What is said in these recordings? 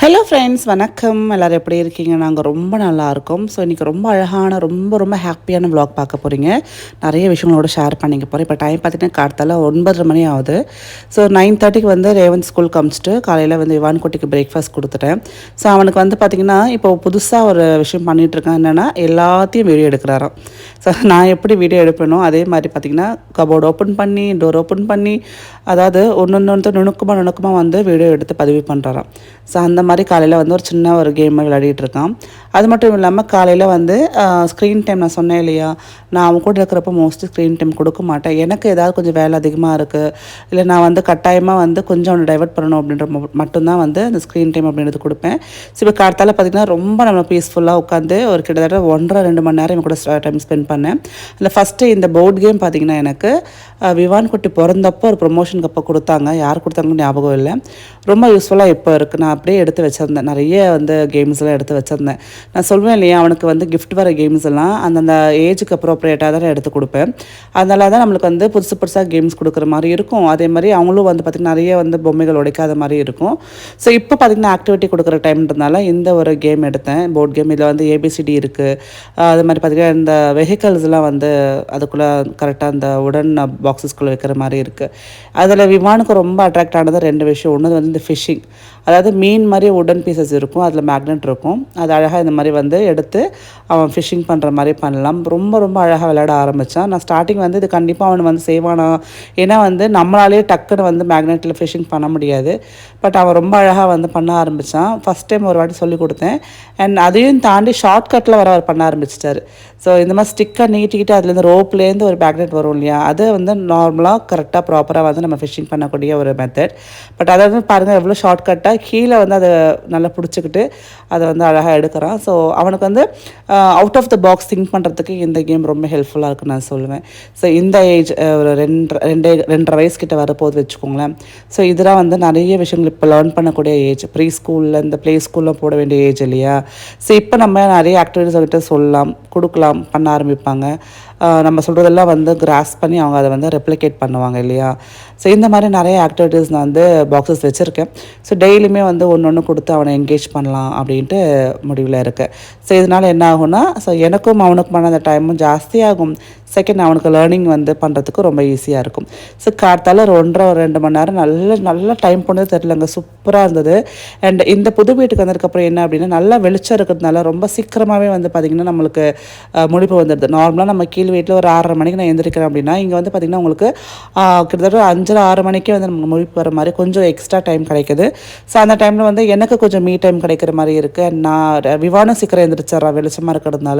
Hello friends, வணக்கம். எல்லோரும் எப்படி இருக்கீங்க? நாங்கள் ரொம்ப நல்லா இருக்கோம். ஸோ இன்றைக்கி ரொம்ப அழகான ரொம்ப ஹாப்பியான vlog பார்க்க போகிறீங்க. நிறைய விஷயங்களோட ஷேர் பண்ணிக்க போகிறேன். இப்போ டைம் பார்த்திங்கன்னா கார்த்தால 9:30 மணி ஆகுது. ஸோ 9:30க்கு வந்து ரேவன் ஸ்கூலுக்கு அமிச்சிட்டு காலையில் வந்து இவான் குட்டிக்கு பிரேக்ஃபாஸ்ட் கொடுத்துட்டேன். ஸோ அவனுக்கு வந்து பார்த்திங்கன்னா இப்போ புதுசாக ஒரு விஷயம் பண்ணிகிட்ருக்கான். என்னென்னா எல்லாத்தையும் வீடியோ எடுக்கிறாராம். ஸோ நான் எப்படி வீடியோ எடுப்பேனோ அதே மாதிரி பார்த்திங்கன்னா கபோர்டு ஓப்பன் பண்ணி டோர் ஓப்பன் பண்ணி அதாவது ஒன்று நுணுக்கமாக வந்து வீடியோ எடுத்து பதிவு பண்ணுறாராம். ஸோ அந்த மாதிரி காலையில் வந்து ஒரு சின்ன ஒரு கேமை விளையாடிட்டு இருக்கான். அது மட்டும் இல்லாமல் காலையில் வந்து ஸ்க்ரீன் டைம் நான் சொன்னேன் இல்லையா, நான் அவன் கூட இருக்கிறப்ப மோஸ்ட்லி ஸ்க்ரீன் டைம் கொடுக்க மாட்டேன். எனக்கு ஏதாவது கொஞ்சம் வேலை அதிகமாக இருக்குது, இல்லை நான் வந்து கட்டாயமாக வந்து கொஞ்சம் அவனை டைவர்ட் பண்ணணும் அப்படின்ற மட்டும்தான் வந்து அந்த ஸ்க்ரீன் டைம் அப்படின்றது கொடுப்பேன். ஸோ இப்போ காலத்தால் பார்த்திங்கன்னா ரொம்ப நம்ம பீஸ்ஃபுல்லாக உட்காந்து ஒரு கிட்டத்தட்ட 1.5-2 மணி நேரம் இவன் கூட டைம் ஸ்பெண்ட் பண்ணேன். அதில் ஃபஸ்ட்டு இந்த போர்ட் கேம் பார்த்திங்கன்னா எனக்கு விவான் குட்டி பிறந்தப்போ ஒரு ப்ரொமோஷனுக்கு அப்போ கொடுத்தாங்க. யார் கொடுத்தாங்கன்னு ஞாபகம் இல்லை. ரொம்ப யூஸ்ஃபுல்லாக இப்போ இருக்குது. நான் அப்படியே எடுத்து வச்சுருந்தேன். நிறைய வந்து கேம்ஸ்லாம் எடுத்து வச்சுருந்தேன். நான் சொல்வேன் இல்லையா, அவனுக்கு வந்து கிஃப்ட் வர கேம்ஸ் எல்லாம் அந்தந்த ஏஜுக்கு அப்ரோப்ரியேட்டாக தான் எடுத்து கொடுப்பேன். அதனால தான் நம்மளுக்கு வந்து புதுசாக கேம்ஸ் கொடுக்குற மாதிரி இருக்கும். அதே மாதிரி அவங்களும் வந்து பார்த்திங்கன்னா நிறைய வந்து பொம்மைகள் உடைக்காத மாதிரி இருக்கும். ஸோ இப்போ பார்த்திங்கன்னா ஆக்டிவிட்டி கொடுக்குற டைம்ன்றதுனால இந்த ஒரு கேம் எடுத்தேன், போர்ட் கேம். இதில் வந்து ஏபிசிடி இருக்குது. அது மாதிரி பார்த்திங்கன்னா இந்த வெஹிக்கல்ஸ்லாம் வந்து அதுக்குள்ளே கரெக்டாக அந்த உடன் பாக்ஸஸ்குள்ளே வைக்கிற மாதிரி இருக்குது. அதில் விமானுக்கு ரொம்ப அட்ராக்ட் ஆனது 2 விஷயம். ஒன்று வந்து இந்த ஃபிஷ்ஷிங், அதாவது மீன் மாதிரி உடன் பீசஸ் இருக்கும், அதில் மேக்னெட் இருக்கும். அது அழகாக இந்த மாதிரி வந்து எடுத்து அவன் ஃபிஷ்ஷிங் பண்ணுற மாதிரி பண்ணலாம். ரொம்ப அழகாக விளையாட ஆரம்பித்தான். நான் ஸ்டார்டிங் வந்து இது கண்டிப்பாக அவன் வந்து செய்வானா, ஏன்னா வந்து நம்மளாலேயே டக்குன்னு வந்து மேக்னெட்டில் ஃபிஷ்ஷிங் பண்ண முடியாது. பட் அவன் ரொம்ப அழகாக வந்து பண்ண ஆரம்பித்தான். ஃபஸ்ட் டைம் ஒரு வாட்டி சொல்லி கொடுத்தேன். அண்ட் அதையும் தாண்டி ஷார்ட்கட்டில் வர அவர் பண்ண ஆரம்பிச்சிட்டாரு. ஸோ இந்த மாதிரி ஸ்டிக்கை நீட்டிக்கிட்டு அதுலேருந்து ரோப்லேருந்து ஒரு மேக்னெட் வரும் இல்லையா, அது வந்து நார்மலாக கரெக்டாக ப்ராப்பராக வந்து நம்ம ஃபிஷ்ஷிங் பண்ணக்கூடிய ஒரு மெத்தட். பட் அதை வந்து பாருங்கள் எவ்வளோ ஷார்ட்கட்டாக கீழே வந்து அதை நல்லா பிடிச்சிக்கிட்டு அதை வந்து அழகாக எடுக்கிறான். ஸோ அவனுக்கு வந்து out of the box think பண்ணுறதுக்கு இந்த கேம் ரொம்ப ஹெல்ப்ஃபுல்லாக இருக்குன்னு நான் சொல்லுவேன். ஸோ இந்த ஏஜ் ஒரு 2.5 வயசுக்கிட்ட வரப்போது வச்சுக்கோங்களேன். ஸோ இதெல்லாம் வந்து நிறைய விஷயங்கள் இப்போ லேர்ன் பண்ணக்கூடிய ஏஜ். ப்ரீ ஸ்கூலில் இந்த ப்ளே ஸ்கூலில் போட வேண்டிய ஏஜ் இல்லையா. ஸோ இப்போ நம்ம நிறைய ஆக்டிவிட்டிஸ் அவர்கிட்ட சொல்லலாம், கொடுக்கலாம், பண்ண ஆரம்பிப்பாங்க. நம்ம சொல்கிறதெல்லாம் வந்து கிராஸ் பண்ணி அவங்க அதை வந்து ரெப்ளிகேட் பண்ணுவாங்க இல்லையா. ஸோ இந்த மாதிரி நிறைய ஆக்டிவிட்டீஸ் நான் வந்து பாக்ஸஸ் வச்சுருக்கேன். ஸோ டெய்லியுமே வந்து ஒன்று கொடுத்து அவனை என்கேஜ் பண்ணலாம் அப்படின்ட்டு முடிவில் இருக்குது. ஸோ இதனால் என்ன ஆகும்னா, ஸோ எனக்கும் அவனுக்குமான அந்த டைமும் ஜாஸ்தியாகும். செகண்ட், அவனுக்கு லேர்னிங் வந்து பண்ணுறதுக்கு ரொம்ப ஈஸியாக இருக்கும். ஸோ கார்த்தால 1.5-2 மணி நேரம் நல்ல டைம் போனது தெரிலங்க, சூப்பராக இருந்தது. அண்ட் இந்த புது வீட்டுக்கு வந்ததுக்கப்புறம் என்ன அப்படின்னா, நல்லா வெளிச்சம் இருக்கிறதுனால ரொம்ப சீக்கிரமாகவே வந்து பார்த்திங்கன்னா நம்மளுக்கு முழிப்பு வந்துடுது. நார்மலாக நம்ம கீழ் வீட்டில் ஒரு 6:30 மணிக்கு நான் எழுந்திரிக்கிறேன் அப்படின்னா, இங்கே வந்து பார்த்திங்கன்னா உங்களுக்கு கிட்டத்தட்ட 5-6 மணிக்கே வந்து நமக்கு முழிப்பு வர மாதிரி கொஞ்சம் எக்ஸ்ட்ரா டைம் கிடைக்குது. ஸோ அந்த டைமில் வந்து எனக்கு கொஞ்சம் மீ டைம் கிடைக்கிற மாதிரி இருக்குது. நான் விவானும் சீக்கிரம் எழுந்திரிச்சிட்றான் வெளிச்சமாக இருக்கிறதுனால.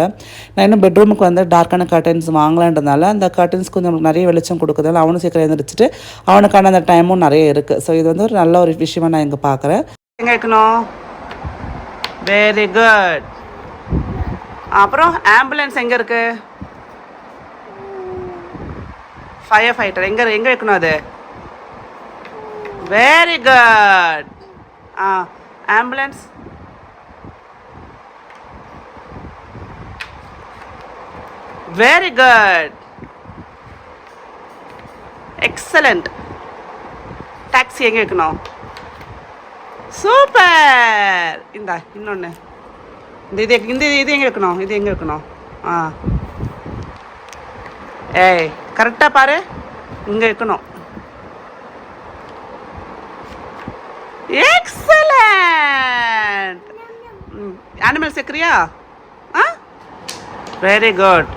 நான் இன்னும் பெட்ரூமுக்கு வந்து டார்க்கான கர்டன்ஸ் வாங்கலான்றதுனால அந்த கர்டன்ஸ் கொஞ்சம் நமக்கு நிறைய வெளிச்சம் கொடுக்குறதால அவனும் சீக்கிரம் எழுந்திரிச்சிட்டு அவனுக்கான அந்த டைமும் நிறைய இருக்குது. ஸோ இது வந்து ஒரு நல்ல ஒரு விஷயமா நான் இங்கே பார்க்குறேன். எங்கே இருக்கணும்? Very good. அப்புறம் ஆம்புலன்ஸ் எங்கே இருக்குது? ஃபயர் ஃபைட்டர் எங்கே இருக்கணும்? அது very good. Ambulance very good, excellent. Taxi எங்கே இருக்கணும்? சூப்பர். இன்னொன்று இது எங்கே இருக்கணும்? இது எங்கே இருக்கணும்? ஏய் கரெக்டாக பாரு, இங்கே இருக்கணும். எக்ஸலண்ட். அனிமல் சேர்க்குறியா? Very good.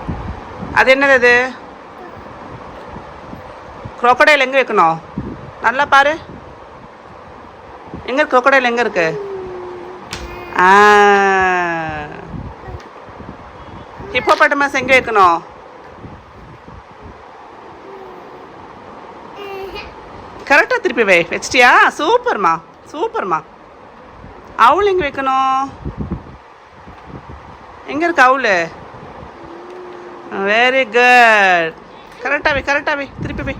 அது என்னது? அது க்ரோக்கடைல் எங்கே வைக்கணும்? நல்லா பாரு, எங்கே க்ரோக்கடைல் எங்கே இருக்கு? ஹிப்போபோட்டமஸ் எங்கே வைக்கணும்? கரெக்டாக திருப்பி வச்சிட்டியா? சூப்பர்மா. அவுள் எங்கே வைக்கணும்? எங்கே இருக்கு அவுள்? Very good. கரெக்டாகவே திருப்பி வை,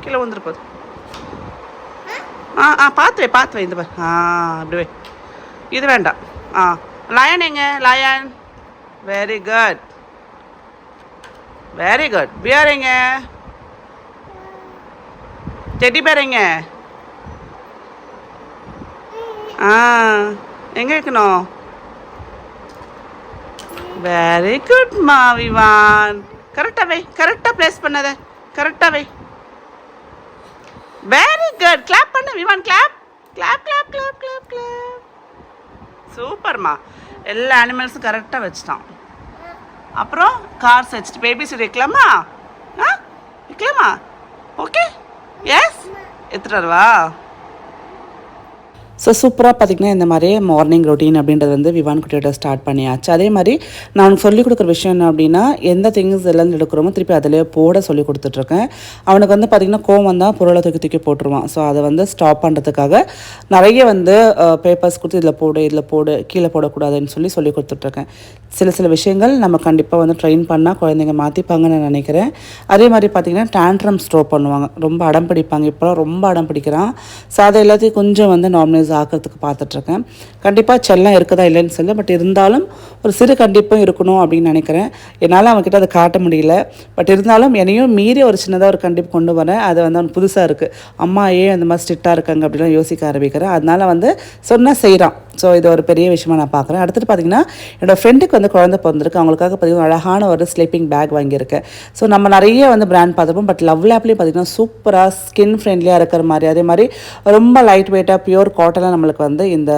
கீழே வந்துரு போகுது. பார்த்து வை இந்த பார். அப்படி வை. இது வேண்டாம். லயன் எங்க? லயன். Very good. பியர் எங்க? டெடி பேர் எங்க? ஆ எங்கே வைக்கணும்? வெரி குட் மா விவான். கரெக்டாக வை, கரெக்டாக ப்ளேஸ் பண்ணாத, கரெக்டாக வை. Very good. கிளாப் பண்ணு Vivaan, clap clap clap clap clap clap. சூப்பர்மா. எல்லா அனிமல்ஸும் கரெக்டாக வச்சுட்டான். அப்புறம் கார்ஸ் வச்சுட்டு பேபிஸ் வைக்கலாமா? ஆ வைக்கலாமா? ஓகே, எஸ், எடுத்துகிட்டு வரவா? ஸோ சூப்பராக பார்த்திங்கன்னா இந்த மாதிரி மார்னிங் ரொட்டீன் அப்படின்றது வந்து விவான் குட்டியோட ஸ்டார்ட் பண்ணியாச்சு. அதே மாதிரி நான் சொல்லிக் கொடுக்குற விஷயம் என்ன அப்படின்னா, எந்த திங்ஸ் எல்லாம் எடுக்கிறோமோ திருப்பி அதில் போட சொல்லி கொடுத்துட்ருக்கேன். அவனுக்கு வந்து பார்த்திங்கன்னா கோவம் தான் பொருளை தூக்கி தூக்கி போட்டுருவான். ஸோ அதை வந்து ஸ்டாப் பண்ணுறதுக்காக நிறைய வந்து பேப்பர்ஸ் கொடுத்து இதில் போடு கீழே போடக்கூடாதுன்னு சொல்லி கொடுத்துட்ருக்கேன். சில விஷயங்கள் நம்ம கண்டிப்பாக வந்து ட்ரெயின் பண்ணால் குழந்தைங்க மாற்றிப்பாங்கன்னு நான் நினைக்கிறேன். அதே மாதிரி பார்த்திங்கன்னா டேண்ட்ரம் ஸ்ட்ரோப் பண்ணுவாங்க, ரொம்ப அடம் பிடிப்பாங்க. இப்போலாம் ரொம்ப அடம் பிடிக்கிறான். ஸோ அதை எல்லாத்தையும் கொஞ்சம் வந்து நார்மலைஸ் ஆக்கிறதுக்கு பார்த்துட்ருக்கேன். கண்டிப்பாக செல்லம் இருக்குதா இல்லைன்னு சொல்லி, பட் இருந்தாலும் ஒரு சிறு கண்டிப்பும் இருக்கணும் அப்படின்னு நினைக்கிறேன். என்னால் அவன்கிட்ட அதை காட்ட முடியல. பட் இருந்தாலும் என்னையும் மீறி ஒரு சின்னதாக ஒரு கண்டிப்பு கொண்டு வரேன். அது வந்து அவன் புதுசாக இருக்குது. அம்மா ஏன் அந்த மாதிரி ஸ்ட்ரிக்டாக இருக்காங்க அப்படிலாம் யோசிக்க ஆரம்பிக்கிறேன். அதனால் வந்து சொன்னால் செய்கிறான். ஸோ இது ஒரு பெரிய விஷயமா நான் பார்க்குறேன். அடுத்தது பார்த்திங்கன்னா என்னோடய ஃப்ரெண்டுக்கு வந்து குழந்தை பிறந்திருக்கு. அவங்களுக்காக பார்த்திங்கன்னா அழகான ஒரு ஸ்லீப்பிங் பேக் வாங்கியிருக்கேன். ஸோ நம்ம நிறைய வந்து பிராண்ட் பார்த்துருப்போம். பட் லவ் லேப்லேயும் பார்த்திங்கன்னா சூப்பராக ஸ்கின் ஃப்ரெண்ட்லியாக இருக்கிற மாதிரி, அதே மாதிரி ரொம்ப லைட் வெயிட்டாக பியூர் காட்டனில் நம்மளுக்கு வந்து இந்த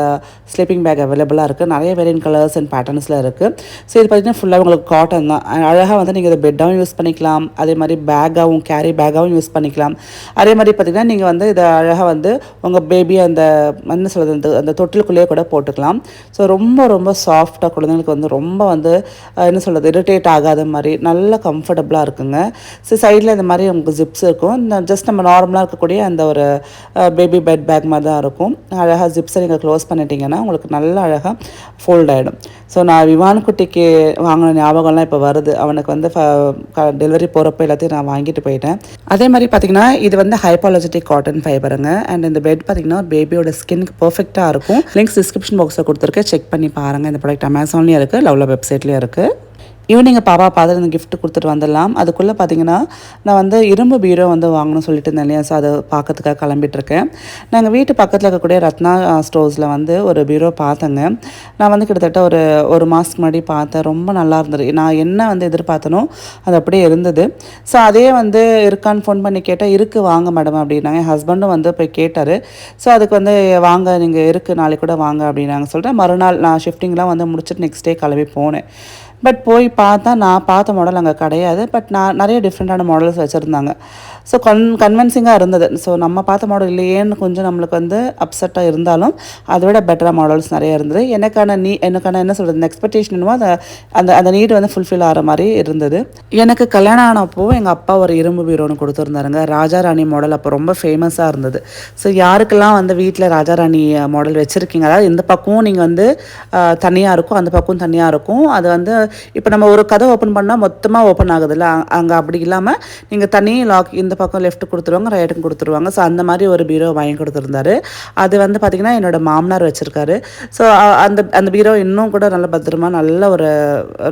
ஸ்லீப்பிங் பேக் அவைலபிளாக இருக்குது. நிறைய வேரியன்ட் கலர்ஸ் அண்ட் பேட்டர்ன்ஸில் இருக்குது. ஸோ இது பார்த்திங்கன்னா ஃபுல்லாக உங்களுக்கு காட்டன் தான். அழகாக வந்து நீங்கள் இதை பெட்டாகவும் யூஸ் பண்ணிக்கலாம், அதே மாதிரி பேக்காகவும் கேரி பேக்காகவும் யூஸ் பண்ணிக்கலாம். அதே மாதிரி பார்த்திங்கன்னா நீங்கள் வந்து இதை அழகாக வந்து உங்கள் பேபி அந்த என்ன சொல்கிறது அந்த தொட்டிலுக்குள்ளேயே கூட போட்டுக்கலாம். ஸோ ரொம்ப சாஃப்டாக குழந்தைங்களுக்கு வந்து ரொம்ப வந்து என்ன சொல்கிறது இரிட்டேட் ஆகாத மாதிரி நல்ல கம்ஃபர்டபுளாக இருக்குங்க. ஸோ சைடில் இந்த மாதிரி உங்களுக்கு ஜிப்ஸ் இருக்கும். ஜஸ்ட் நம்ம நார்மலாக இருக்கக்கூடிய அந்த ஒரு பேபி பெட் பேக் மாதிரி தான் இருக்கும். அழகாக ஜிப்ஸை நீங்கள் க்ளோஸ் பண்ணிட்டீங்கன்னா உங்களுக்கு நல்லா அழகாக ஃபோல்ட் ஆகிடும். ஸோ நான் விவான் குட்டிக்கு வாங்கின ஞாபகம்லாம் இப்போ வருது. அவனுக்கு வந்து டெலிவரி போகிறப்ப எல்லாத்தையும் நான் வாங்கிட்டு போயிட்டேன். அதே மாதிரி பார்த்திங்கன்னா இது வந்து ஹைபாலஜிட்டிக் காட்டன் ஃபைபருங்க. அண்ட் இந்த பெட் பார்த்திங்கன்னா பேபியோட ஸ்கின்க்கு பர்ஃபெக்டாக இருக்கும். லிங்க்ஸ் டிஸ்கிரிப்ஷன் பாக்ஸில் கொடுத்துருக்கேன், செக் பண்ணி பாருங்கள். இந்த ப்ராடக்ட் அமேசான்லேயும் இருக்குது, லவ்ல வெப்சைட்லேயும் இருக்குது. ஈவினிங் பாப்பா பார்த்துட்டு அந்த கிஃப்ட் கொடுத்துட்டு வந்துடலாம். அதுக்குள்ளே பார்த்திங்கன்னா நான் வந்து இரும்பு பீரோ வந்து வாங்கணும்னு சொல்லிட்டு இருந்தேன் இல்லையா. ஸோ அதை பார்க்கறதுக்காக கிளம்பிட்டுருக்கேன். நாங்கள் வீட்டு பக்கத்தில் இருக்கக்கூடிய ரத்னா ஸ்டோர்ஸில் வந்து ஒரு பீரோ பார்த்தேங்க. நான் வந்து கிட்டத்தட்ட ஒரு மாதத்துக்கு முன்னாடி பார்த்தேன். ரொம்ப நல்லா இருந்தது. நான் என்ன வந்து எதிர்பார்த்தனோ அது அப்படியே இருந்தது. ஸோ அதே வந்து இருக்கான்னு ஃபோன் பண்ணி கேட்டால் இருக்குது வாங்க மேடம் அப்படின்னாங்க. என் ஹஸ்பண்டும் வந்து போய் கேட்டார். ஸோ அதுக்கு வந்து வாங்க நீங்கள் இருக்குது நாளைக்கு கூட வாங்க அப்படின்னாங்க. சொல்கிறேன் மறுநாள் நான் ஷிஃப்டிங்லாம் வந்து முடிச்சுட்டு நெக்ஸ்ட் டே கிளம்பி போனேன். பட் போய் பார்த்தா நான் பார்த்த மாடல் அங்கே கிடையாது. பட் நான் நிறைய டிஃப்ரெண்ட்டான மாடல்ஸ் வச்சுருந்தாங்க. ஸோ கன்வின்சிங்காக இருந்தது. ஸோ நம்ம பார்த்த மாடல் இல்லையேன்னு கொஞ்சம் நம்மளுக்கு வந்து அப்செட்டாக இருந்தாலும் அதை விட பெட்டராக மாடல்ஸ் நிறைய இருந்தது. எனக்கான என்ன சொல்கிறது இந்த எக்ஸ்பெக்டேஷன் என்னமோ அந்த நீடு வந்து ஃபுல்ஃபில் ஆகிற மாதிரி இருந்தது. எனக்கு கல்யாணம் ஆனப்போ எங்கள் அப்பா ஒரு இரும்பு பீரோன்னு கொடுத்துருந்தாருங்க. ராஜா ராணி மாடல் அப்போ ரொம்ப ஃபேமஸாக இருந்தது. ஸோ யாருக்கெல்லாம் வந்து வீட்டில் ராஜா ராணி மாடல் வச்சுருக்கீங்க, அதாவது இந்த பக்கம் நீங்கள் வந்து தனியாக இருக்கும், அந்த பக்கம் தனியாக இருக்கும். அது வந்து இப்போ நம்ம ஒரு கதை ஓப்பன் பண்ணால் மொத்தமாக ஓப்பன் ஆகுதுல்ல, அங்கே அப்படி இல்லாமல் நீங்கள் தனி லாக் இந்த பக்கம் லெஃப்ட் கொடுத்துருவாங்க, ரைட்டுக்கு கொடுத்துருவாங்க. ஸோ அந்த மாதிரி ஒரு பீரோ வாங்கி கொடுத்துருந்தாரு. அது வந்து பார்த்திங்கன்னா என்னோடய மாமனார் வச்சுருக்காரு. ஸோ அந்த பீரோ இன்னும் கூட நல்ல பத்திரமா நல்ல ஒரு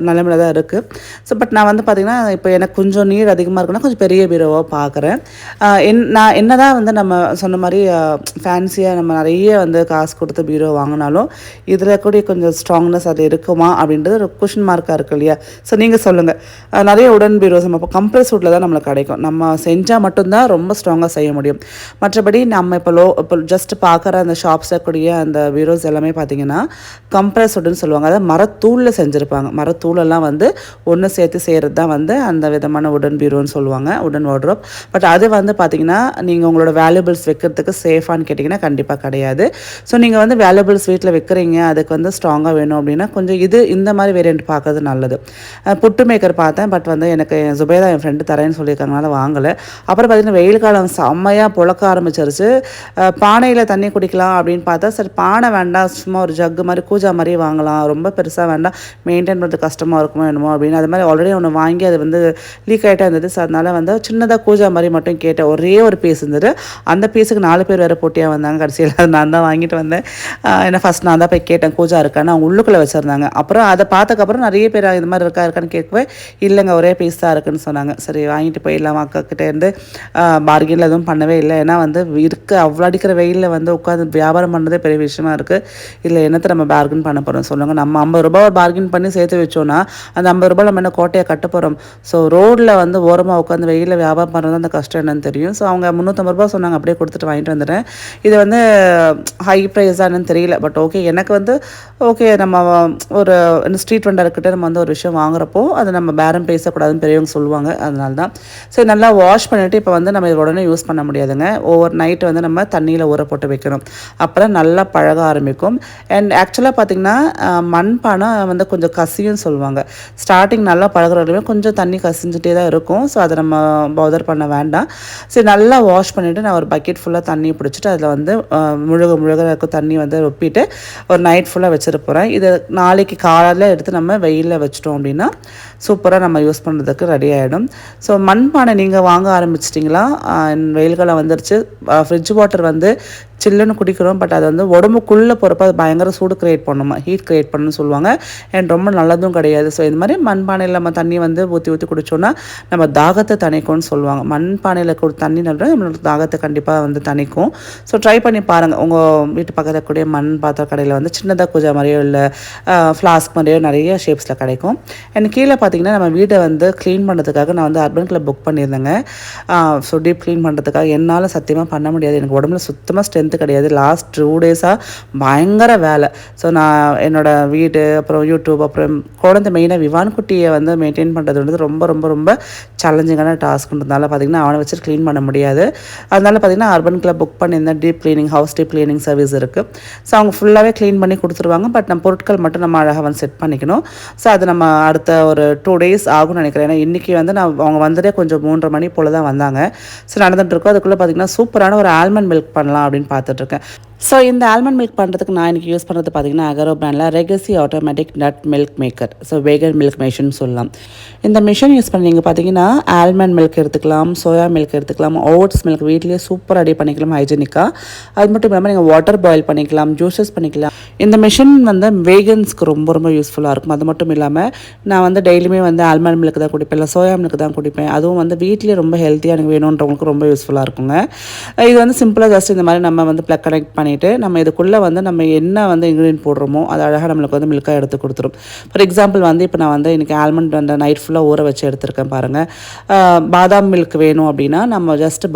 நிலைமையில தான் இருக்குது. ஸோ பட் நான் வந்து பார்த்திங்கன்னா இப்போ எனக்கு கொஞ்சம் நீட் அதிகமாக இருக்குன்னா கொஞ்சம் பெரிய பீரோவாக பார்க்குறேன். நான் என்ன தான் வந்து நம்ம சொன்ன மாதிரி ஃபேன்சியாக நம்ம நிறைய வந்து காசு கொடுத்து பீரோ வாங்கினாலும் இதில் கூட கொஞ்சம் ஸ்ட்ராங்னஸ் அது இருக்குமா அப்படின்றது ஒரு கொஷின் மார்க்காக இருக்கு இல்லையா. ஸோ நீங்கள் சொல்லுங்கள். நிறைய உடன் பீரோஸ் நம்ம இப்போ கம்ப்ரஸ் வுட்டில் தான் நம்மளுக்கு கிடைக்கும். நம்ம செஞ்சால் மட்டும்தான் ரொம்ப ஸ்ட்ராங்காக செய்ய முடியும். மற்றபடி நம்ம இப்போ ஜஸ்ட் பார்க்குற அந்த ஷாப்ஸில் கூடிய அந்த பீரோஸ் எல்லாமே பார்த்திங்கன்னா கம்ப்ரஸ் வுட்னு சொல்லுவாங்க. அதாவது மரத்தூளில் செஞ்சுருப்பாங்க. மரத்தூளெல்லாம் வந்து ஒன்று சேர்த்து செய்கிறது தான் வந்து அந்த விதமான உடன் பீரோன்னு சொல்லுவாங்க, உடன் வார்ட்ரோப். பட் அது வந்து பார்த்திங்கன்னா நீங்கள் உங்களோட வேல்யூபிள்ஸ் வைக்கிறதுக்கு சேஃபான்னு கேட்டிங்கன்னா கண்டிப்பாக கிடையாது. ஸோ நீங்கள் வந்து வேல்யூபிள்ஸ் வீட்டில் வைக்கிறீங்க, அதுக்கு வந்து ஸ்ட்ராங்காக வேணும் அப்படின்னா கொஞ்சம் இந்த மாதிரி வேரியண்ட் பார்க்குறது நல்லது. புட்டு மேக்கர் பார்த்தேன். பட் வந்து எனக்கு சுபேதா என் ஃப்ரெண்டு தரேன்னு சொல்லியிருக்காங்கனால வாங்கலை. அப்புறம் பார்த்திங்கன்னா வெயில் காலம் செம்மையாக புழக்க ஆரம்பிச்சிருச்சு. பானையில் தண்ணி குடிக்கலாம் அப்படின்னு பார்த்தா சரி பானை வேண்டாம், சும்மா ஒரு ஜக்கு மாதிரி கூஜா மாதிரி வாங்கலாம், ரொம்ப பெருசாக வேண்டாம், மெயின்டைன் பண்ணுறது கஷ்டமாக இருக்குமோ என்னமோ அப்படின்னு. அது மாதிரி ஆல்ரெடி ஒன்று வாங்கி அது வந்து லீக் ஆகிட்டே இருந்தது. ஸோ அதனால் வந்து சின்னதாக கூஜா மாதிரி மட்டும் கேட்டேன். ஒரே ஒரு பீஸ் இருந்தது. அந்த பீஸுக்கு 4 பேர் வேறு போட்டியாக வந்தாங்க. கடைசியில் நான் தான் வாங்கிட்டு வந்தேன். ஏன்னா ஃபஸ்ட் நான் தான் போய் கேட்டேன் கூஜா இருக்கான்னு. அவங்க உள்ளுக்குள்ளே வச்சுருந்தாங்க. அப்புறம் அதை பார்த்ததுக்கப்புறம் நிறைய பேர் இது மாதிரி இருக்கான்னு கேட்கவே இல்லைங்க ஒரே பீஸ் தான் இருக்குன்னு சொன்னாங்க. சரி வாங்கிட்டு போயிடலாம் அக்காக்கிட்டேருந்து பார்கெனில் எதுவும் பண்ணவே இல்லை. ஏன்னா வந்து அவ்வளோ அடிக்கிற வெயிலில் வந்து உட்காந்து வியாபாரம் பண்ணுறதே பெரிய விஷயமா இருக்குது. இல்லை என்னத்தை நம்ம பார்கென் பண்ண போகிறோம் சொல்லுங்கள். நம்ம 50 ரூபாய் பார்கென் பண்ணி சேர்த்து வச்சோன்னா அந்த 50 ரூபாய் நம்ம என்ன கோட்டையை கட்ட போகிறோம். ஸோ ரோட்டில் வந்து ஓரமாக உட்காந்து வெயிலில் வியாபாரம் பண்ணுறது அந்த கஷ்டம் என்னன்னு தெரியும். ஸோ அவங்க 350 ரூபா சொன்னாங்க, அப்படியே கொடுத்துட்டு வாங்கிட்டு வந்துட்டேன். இது வந்து ஹை ப்ரைஸாக என்னன்னு தெரியல. பட் ஓகே, எனக்கு வந்து ஓகே, நம்ம ஒரு ஸ்ட்ரீட் வெண்டர்கிட்ட நம்ம வந்து ஒரு விஷயம் வாங்குறப்போ அதை நம்ம பேரம் பேசக்கூடாதுன்னு பெரியவங்க சொல்லுவாங்க. அதனால தான். ஸோ நல்லா வாஷ் பண்ணிவிட்டு இப்போ வந்து நம்ம உடனே யூஸ் பண்ண முடியாதுங்க. ஓவர் நைட் வந்து நம்ம தண்ணியில் ஊற போட்டு வைக்கணும். அப்புறம் நல்லா பழக ஆரம்பிக்கும். அண்ட் ஆக்சுவலாக பார்த்திங்கன்னா மண்பானை வந்து கொஞ்சம் கசியும் சொல்லுவாங்க. ஸ்டார்டிங் நல்லா பழகிறவங்களுமே கொஞ்சம் தண்ணி கசிஞ்சிட்டே தான் இருக்கும். ஸோ அதை நம்ம பவுதர் பண்ண வேண்டாம். சரி, நல்லா வாஷ் பண்ணிவிட்டு நான் ஒரு பக்கெட் ஃபுல்லாக தண்ணி பிடிச்சிட்டு அதில் வந்து முழுக தண்ணி வந்து ஒப்பிட்டு ஒரு நைட் ஃபுல்லாக வச்சுட்டு போகிறேன். இது நாளைக்கு காலையில் எடுத்து நம்ம வெயிலில் வச்சிட்டோம் அப்படின்னா சூப்பராக நம்ம யூஸ் பண்ணுறதுக்கு ரெடி ஆகிடும். ஸோ மண்பானை நீங்கள் வாங்க ஆரம்பிச்சிட்டிங்களா? வெயில் காலம் வந்துருச்சு. ஃப்ரிட்ஜ் வாட்டர் வந்து சில்லுன்னு குடிக்கிறோம். பட் அது வந்து உடம்புக்குள்ளே போகிறப்ப அது பயங்கர சூடு க்ரியேட் பண்ணுமா, ஹீட் க்ரியேட் பண்ணணும்னு சொல்லுவாங்க. அண்ட் ரொம்ப நல்லதும் கிடையாது. ஸோ இந்த மாதிரி மண்பானையில் நம்ம தண்ணி வந்து ஊற்றி குடித்தோன்னா நம்ம தாகத்தை தணிக்கும்னு சொல்லுவாங்க. மண்பானையில் தண்ணி நம்மளோட தாகத்தை கண்டிப்பாக வந்து தணிக்கும். ஸோ ட்ரை பண்ணி பாருங்கள். உங்கள் வீட்டு பக்கத்தில் கூடிய மண் பாத்திர கடையில் வந்து சின்னதாக பூஜா மாதிரியோ இல்லை ஃப்ளாஸ்க் மாதிரியோ நிறைய ஷேப்ஸில் கிடைக்கும். அண்ட் கீழே பார்த்தீங்கன்னா நம்ம வீடை வந்து க்ளீன் பண்ணுறதுக்காக நான் வந்து அர்பன் கிளப் புக் பண்ணியிருந்தேங்க. ஸோ டீப் க்ளீன் பண்ணுறதுக்காக என்னால் சத்தியமாக பண்ண முடியாது. எனக்கு உடம்புல சுத்தமாக ஸ்ட்ரென்த் கிடையாது. லாஸ்ட் 2 டேஸாக பயங்கர வேலை. ஸோ நான் என்னோடய வீடு, அப்புறம் யூடியூப், அப்புறம் குழந்தை மெயினாக விவான்குட்டியை வந்து மெயின்டைன் பண்ணுறது வந்து ரொம்ப ரொம்ப ரொம்ப சேலஞ்சிங்கான டாஸ்க்குன்றதுனால பார்த்திங்கன்னா அவனை வச்சு க்ளீன் பண்ண முடியாது. அதனால் பார்த்திங்கன்னா அர்பன் கிளப் புக் பண்ணியிருந்தேன். Deep cleaning, house deep cleaning service இருக்குது. ஸோ அவங்க ஃபுல்லாகவே க்ளீன் பண்ணி கொடுத்துருவாங்க. பட் நம்ம பொருட்கள் மட்டும் நம்ம அழகாக வந்து செட் பண்ணிக்கணும். ஸோ அது நம்ம அடுத்த ஒரு 2 டேஸ் ஆகும்னு நினைக்கிறேன். ஏன்னா இன்றைக்கி வந்து அவங்க வந்ததே கொஞ்சம் 3:30 மணி போல் தான் வந்தாங்க. ஸோ நடந்துகிட்ருக்கோம். அதுக்குள்ளே பார்த்திங்கன்னா சூப்பரான ஒரு ஆல்மண்ட் மில்க் பண்ணலாம் அப்படின்னு பார்த்துட்ருக்கேன். ஸோ இந்த ஆல்மண்ட் மில்க் பண்ணுறதுக்கு நான் இன்றைக்கி யூஸ் பண்ணுறது பார்த்திங்கன்னா அகரோ பிராண்டில் ரெகசி automatic nut milk maker. So vegan milk machine சொல்லலாம். இந்த மிஷின் யூஸ் பண்ணி நீங்கள் பார்த்தீங்கன்னா ஆல்மண்ட் மில்க் எடுத்துக்கலாம், சோயா மில்க் எடுத்துக்கலாம், ஓட்ஸ் மில்க் வீட்லேயே சூப்பராக ரெடி பண்ணிக்கலாம் ஹைஜீனிக்காக. அது மட்டும் இல்லாமல் நீங்கள் வாட்டர் பாயில் பண்ணிக்கலாம், ஜூஸஸ் பண்ணிக்கலாம். இந்த மிஷின் வந்து வேகன்ஸ்க்கு ரொம்ப ரொம்ப யூஸ்ஃபுல்லாக இருக்கும். அது மட்டும் இல்லாமல் நான் வந்து டெய்லியுமே வந்து ஆல்மண்ட் மில்க் தான் குடிப்பேன், இல்லை சோயா மில்க் தான் குடிப்பேன். அதுவும் வந்து வீட்லேயே ரொம்ப ஹெல்த்தியாக எனக்கு வேணுன்றவங்களுக்கு ரொம்ப யூஸ்ஃபுல்லாக இருக்குங்க. இது வந்து சிம்பிளாக ஜஸ்ட் இந்த மாதிரி நம்ம வந்து ப்ளக் கனெக்ட் பண்ணிவிட்டு நம்ம இதுக்குள்ளே வந்து நம்ம என்ன வந்து இன்க்ரீடியன்ட் போடுறோமோ அது அழகாக நம்மளுக்கு வந்து மில்காக எடுத்து கொடுத்துரும். ஃபார் எக்ஸாம்பிள் வந்து இப்போ நான் வந்து இன்றைக்கி ஆல்மண்ட் வந்து நைட் ஃபுல்லாக ஊற வச்சு எடுத்துருக்கேன் பாருங்கள். பாதாம் மில்க் வேணும் அப்படின்னா நம்ம ஜஸ்ட்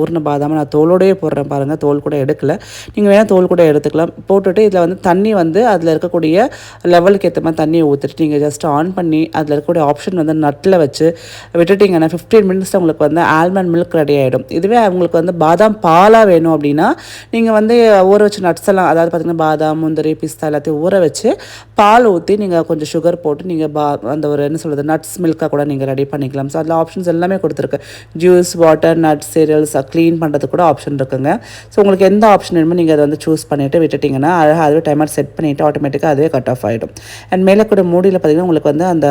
ஊறின பாதாம் நான் தோலோடையே போடுறேன் பாருங்கள். தோல் கூட எடுக்கல, நீங்கள் வேணால் தோல் கூட எடுத்துக்கலாம். போட்டுட்டு இதில் வந்து தண்ணி வந்து அதில் இருக்கக்கூடிய லெவலுக்கு ஏற்ற மாதிரி தண்ணியை ஊற்றிட்டு நீங்கள் ஜஸ்ட் ஆன் பண்ணி அதில் இருக்கக்கூடிய ஆப்ஷன் வந்து நட்டில் வச்சு விட்டுட்டிங்கன்னா 15 மினிட்ஸில் உங்களுக்கு வந்து ஆல்மண்ட் மில்க் ரெடி ஆகிடும். இதுவே உங்களுக்கு வந்து பாதாம் பாலாக வேணும் அப்படின்னா நீங்கள் வந்து ஊற வச்சு நட்ஸ் எல்லாம், அதாவது பார்த்திங்கன்னா பாதாம், முந்திரி, பிஸ்தா எல்லாத்தையும் ஊற வச்சு பால் ஊற்றி நீங்கள் கொஞ்சம் சுகர் போட்டு நீங்கள் அந்த ஒரு என்ன சொல்கிறது நட்ஸ் மில்காக கூட நீங்கள் ரெடி பண்ணிக்கலாம். ஸோ அதில் ஆப்ஷன்ஸ் எல்லாமே கொடுத்துருக்கு. Juice, water, nuts, serials clean பண்ணுறதுக்கு கூட ஆப்ஷன் இருக்குங்க. ஸோ உங்களுக்கு எந்த ஆப்ஷன் வேணுமோ நீங்கள் அதை வந்து சூஸ் பண்ணிவிட்டு விட்டுட்டிங்கன்னா அழகாக அதுவே டைமர் செட் பண்ணிவிட்டு ஆட்டோமேட்டிக்காக அதுவே கட் ஆஃப் ஆகிடும். அண்ட் மேலே கூட மூடியில் பார்த்திங்கன்னா உங்களுக்கு வந்து அந்த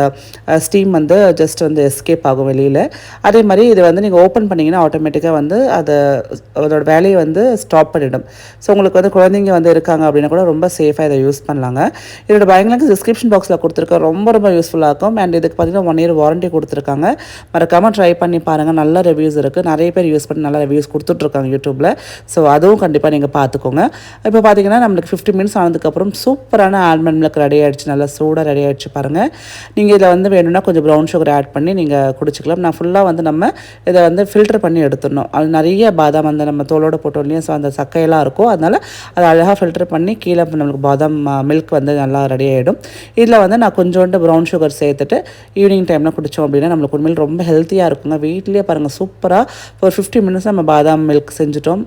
ஸ்டீம் வந்து ஜஸ்ட் வந்து எஸ்கேப் ஆகும் வெளியில். அதே மாதிரி இது வந்து நீங்கள் ஓப்பன் பண்ணிங்கன்னா ஆட்டோமேட்டிக்காக வந்து அதோட வேலையை வந்து ஸ்டாப் பண்ணிவிடும். ஸோ உங்களுக்கு வந்து குழந்தைங்க வந்து இருக்காங்க அப்படின்னா கூட ரொம்ப சேஃபாக இதை யூஸ் பண்ணலாங்க. இதோட பயங்கரங்க டிஸ்கிரிப்ஷன் பாக்ஸில் கொடுத்துருக்கேன். ரொம்ப ரொம்ப யூஸ்ஃபுல்லாக இருக்கும். அண்ட் இதுக்கு பார்த்திங்கன்னா 1 year வாரண்ட்டி கொடுத்துருக்காங்க. மறக்காமல் ட்ரை பண்ணி பாருங்கள். நல்ல ரிவ்யூஸ் இருக்குது. நிறைய பேர் யூஸ் பண்ணி நல்ல ரிவ்யூஸ் கொடுத்துட்ருக்காங்க யூடியூப்பில். ஸோ அதுவும் கண்டிப்பாக நீங்கள் பார்த்துக்கோங்க. இப்போ பார்த்திங்கன்னா நம்மளுக்கு 15 மினிட்ஸ் ஆனதுக்கப்புறம் சூப்பரான ஆல்மண்ட் மில்க் ரெடி ஆகிடுச்சு. நல்லா சூடாக ரெடி ஆகிடுச்சு பாருங்கள். நீங்கள் இதில் வந்து வேணும்னா கொஞ்சம் ப்ரௌன் சுகர் ஆட் பண்ணி நீங்கள் குடிச்சிக்கலாம். நான் ஃபுல்லாக வந்து நம்ம இதை வந்து ஃபில்டர் பண்ணி எடுத்துடணும். அது நிறைய பாதாம் அந்த நம்ம தோலோட போட்டோம் இல்லையா, ஸோ அந்த சக்கையெல்லாம் இருக்கும். அதனால் அதை அழகாக ஃபில்டர் பண்ணி கீழே நம்மளுக்கு பாதாம் மில்க் வந்து நல்லா ரெடி ஆகிடும். இதில் வந்து நான் கொஞ்சோண்டு ப்ரௌன் சுகர் சேர்த்துட்டு ஈவினிங் டைமில் குடித்தோம் அப்படின்னா நம்மளுக்கு உண்மையில் ரொம்ப ஹெல்த்தியாக இருக்குங்க. வீட்லேயே பாருங்கள் சூப்பராக ஒரு 15 மினிட்ஸ் நம்ம பாதாம் மில்க் செஞ்சுட்டோம்.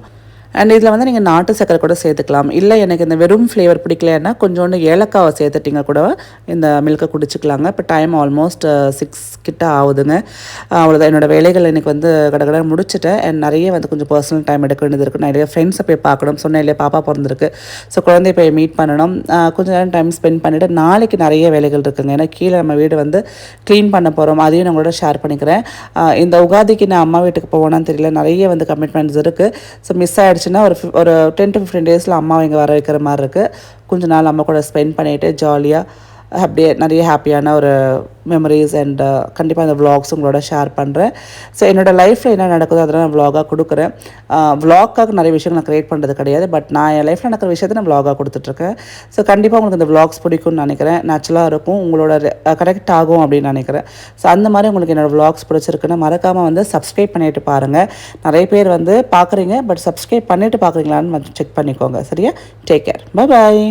அண்ட் இதில் வந்து நீங்கள் நாட்டு சக்கரை கூட சேர்த்துக்கலாம். இல்லை எனக்கு இந்த வெறும் ஃப்ளேவர் பிடிக்கலன்னா கொஞ்சோண்டு ஏலக்காவை சேர்த்துட்டிங்க கூட இந்த மில்கை குடிச்சிக்கலாங்க. இப்போ டைம் ஆல்மோஸ்ட் 6 கிட்ட ஆகுதுங்க. அவ்வளோதான் என்னோடய வேலைகள் எனக்கு வந்து கடை முடிச்சுட்டேன். அண்ட் நிறைய வந்து கொஞ்சம் பர்சனல் டைம் எடுக்க வேண்டியது இருக்குது. நிறைய ஃப்ரெண்ட்ஸை போய் பார்க்கணும். சொன்னேன் இல்லையா, பாப்பா பிறந்திருக்கு. ஸோ குழந்தைய போய் மீட் பண்ணணும். கொஞ்சம் நேரம் டைம் ஸ்பெண்ட் பண்ணிவிட்டு நாளைக்கு நிறைய வேலைகள் இருக்குங்க. ஏன்னா கீழே நம்ம வீடு வந்து க்ளீன் பண்ண போகிறோம். அதையும் நான் உங்களோட ஷேர் பண்ணிக்கிறேன். இந்த உகாதிக்கு நான் அம்மா வீட்டுக்கு போவேனான்னு தெரியல. நிறைய வந்து கமிட்மெண்ட்ஸ் இருக்குது. ஸோ மிஸ் ஆகிடுச்சுன்னா ஒரு 10 to 15 டேஸில் அம்மாவை இங்கே வர வைக்கிற மாதிரி இருக்குது. கொஞ்சம் நாள் அம்மா கூட ஸ்பெண்ட் பண்ணிவிட்டு ஜாலியாக அப்படியே நிறைய ஹாப்பியான ஒரு மெமரிஸ் அண்ட் கண்டிப்பாக அந்த விலாக்ஸ் உங்களோட ஷேர் பண்ணுறேன். ஸோ என்னோடய லைஃப்பில் என்ன நடக்குதோ அதெல்லாம் நான் விலாகாக கொடுக்குறேன். விலாக்காக நிறைய விஷயங்கள் நான் க்ரியேட் பண்ணுறது கிடையாது, பட் நான் என் லைஃப்பில் நடக்கிற விஷயத்தை நான் விலாகாக கொடுத்துட்ருக்கேன். ஸோ கண்டிப்பாக உங்களுக்கு இந்த விலாக்ஸ் பிடிக்கும்னு நினைக்கிறேன், நேச்சுரலாக இருக்கும், உங்களோட கனெக்ட் ஆகும் அப்படின்னு நினைக்கிறேன். ஸோ அந்த மாதிரி உங்களுக்கு என்னோடய விலாக்ஸ் பிடிச்சிருக்குன்னா மறக்காமல் வந்து சப்ஸ்கிரைப் பண்ணிவிட்டு பாருங்கள். நிறைய பேர் வந்து பார்க்குறீங்க, பட் சப்ஸ்கிரைப் பண்ணிவிட்டு பார்க்குறீங்களான்னு செக் பண்ணிக்கோங்க. சரியா? Take care. Bye bye.